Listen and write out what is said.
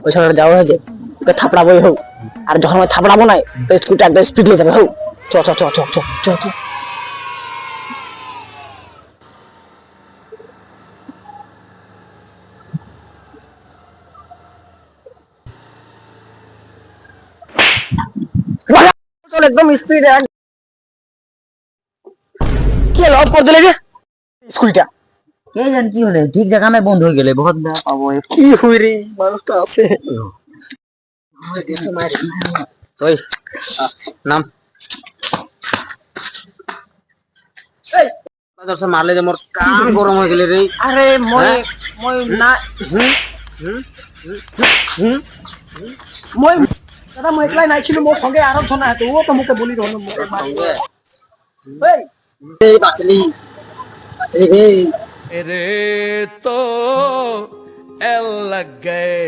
ওই সময় যাওয়া হয়েছে ওকে থাপড়াবোই হোক, আর যখন আমি থাপড়াবো না তো স্কুলটা একটা স্পিড নিয়ে যাবে হোক। চ চ চ চ চ চ চ চল একদম স্পিড। কি হলো অফ করে দিলে যে স্কুলটা? কে জান কি হলে ঠিক জায়গা নাই বন্ধ হয়ে গেলে বহুত বেয়া পাবো কি হই রে, মানুষ তো আছে। ওই নাম এই, দর্শক মারলে যে মোর কান গরম হয়ে গেলে রে। আরে মই হ্যাঁ? মই না হুম হুম হুম মই দাদা মই একলাই নাইছিলো, মোৰ সঙ্গে আরো জনা আছে, ও তো মুকে বলি রহন সঙ্গে এই এই বাচলি বাচলি রে रे तो एल लग गए।